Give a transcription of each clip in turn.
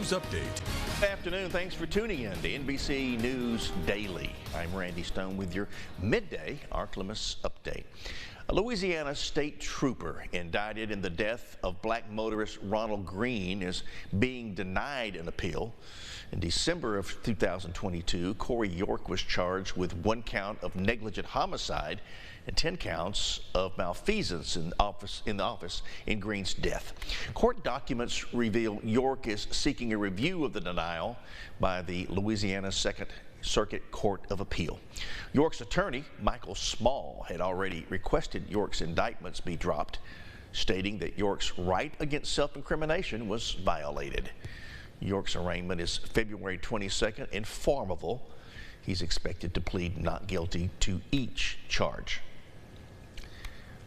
News Update. Good afternoon. Thanks for tuning in to NBC News Daily. I'm Randy Stone with your Midday Ark-La-Miss update. A Louisiana state trooper indicted in the death of black motorist Ronald Green is being denied an appeal. In December of 2022, Corey York was charged with 1 count of negligent homicide and 10 counts of malfeasance in the office in Green's death. Court documents reveal York is seeking a review of the denial by the Louisiana Second Circuit Court of Appeal. York's attorney, Michael Small, had already requested York's indictments be dropped, stating that York's right against self-incrimination was violated. York's arraignment is February 22nd in Farmville. He's expected to plead not guilty to each charge.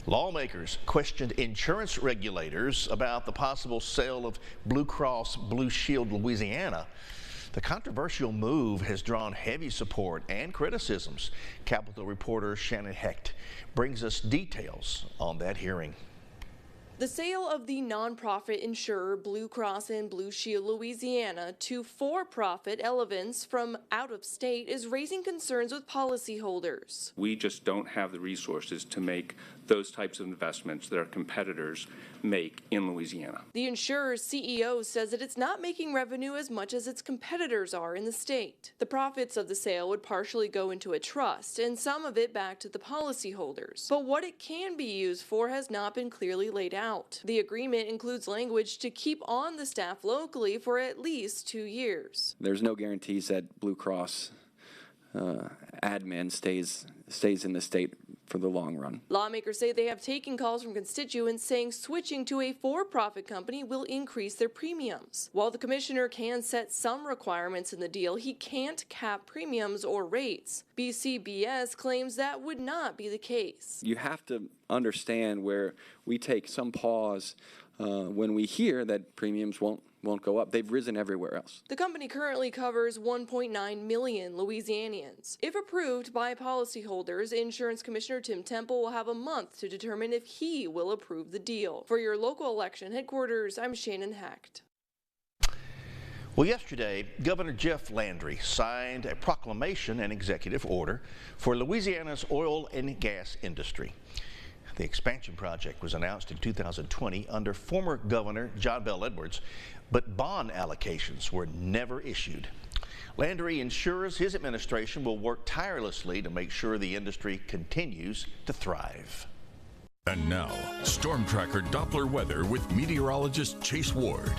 Lawmakers questioned insurance regulators about the possible sale of Blue Cross Blue Shield Louisiana. The controversial move has drawn heavy support and criticisms. Capitol reporter Shannon Hecht brings us details on that hearing. The sale of the nonprofit insurer Blue Cross and Blue Shield Louisiana to for-profit Elevance from out of state is raising concerns with policyholders. We just don't have the resources to make those types of investments that our competitors make in Louisiana. The insurer's CEO says that it's not making revenue as much as its competitors are in the state. The profits of the sale would partially go into a trust and some of it back to the policyholders. But what it can be used for has not been clearly laid out. The agreement includes language to keep on the staff locally for at least 2 years. There's no guarantees that Blue Cross admin stays in the state for the long run. Lawmakers say they have taken calls from constituents saying switching to a for-profit company will increase their premiums. While the commissioner can set some requirements in the deal, he can't cap premiums or rates. BCBS claims that would not be the case. You have to understand where we take some pause when we hear that premiums won't go up. They've risen everywhere else. The company currently covers 1.9 million Louisianians. If approved by policyholders, Insurance Commissioner Tim Temple will have a month to determine if he will approve the deal. For your local election headquarters, I'm Shannon Hecht. Well, yesterday, Governor Jeff Landry signed a proclamation and executive order for Louisiana's oil and gas industry. The expansion project was announced in 2020 under former Governor John Bel Edwards, but bond allocations were never issued. Landry ensures his administration will work tirelessly to make sure the industry continues to thrive. And now, Storm Tracker Doppler weather with meteorologist Chase Ward.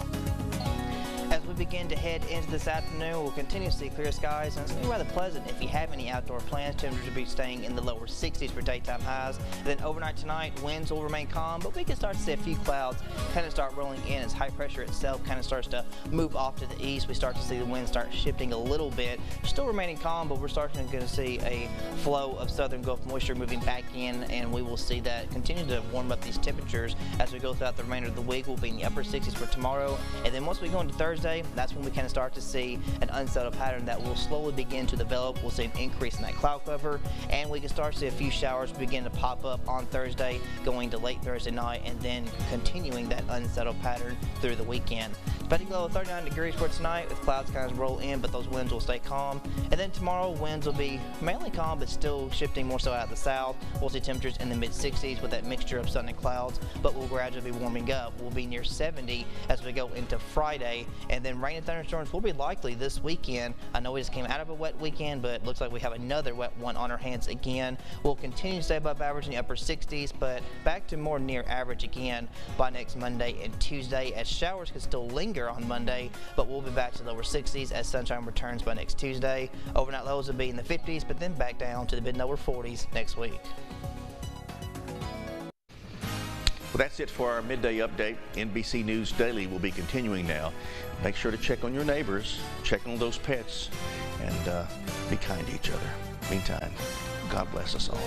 As we begin to head into this afternoon, we'll continue to see clear skies, and it's going to be rather pleasant if you have any outdoor plans. Temperatures will be staying in the lower 60s for daytime highs. Then overnight tonight, winds will remain calm, but we can start to see a few clouds kind of start rolling in as high pressure itself kind of starts to move off to the east. We start to see the wind start shifting a little bit. Still remaining calm, but we're starting to see a flow of southern Gulf moisture moving back in, and we will see that continue to warm up these temperatures as we go throughout the remainder of the week. We'll be in the upper 60s for tomorrow, and then once we go into Thursday, that's when we kind of start to see an unsettled pattern that will slowly begin to develop. We'll see an increase in that cloud cover, and we can start to see a few showers begin to pop up on Thursday, going to late Thursday night, and then continuing that unsettled pattern through the weekend. Expecting low of 39 degrees for tonight with clouds kind of roll in, but those winds will stay calm. And then tomorrow, winds will be mainly calm, but still shifting more so out of the south. We'll see temperatures in the mid-60s with that mixture of sun and clouds, but we'll gradually be warming up. We'll be near 70 as we go into Friday, and then rain and thunderstorms will be likely this weekend. I know we just came out of a wet weekend, but it looks like we have another wet one on our hands again. We'll continue to stay above average in the upper 60s, but back to more near average again by next Monday and Tuesday, as showers can still linger on Monday, but we'll be back to lower 60s as sunshine returns by next Tuesday. Overnight lows will be in the 50s, but then back down to the mid-lower 40s next week. Well, that's it for our midday update. NBC News Daily will be continuing now. Make sure to check on your neighbors, check on those pets, and be kind to each other. Meantime, God bless us all.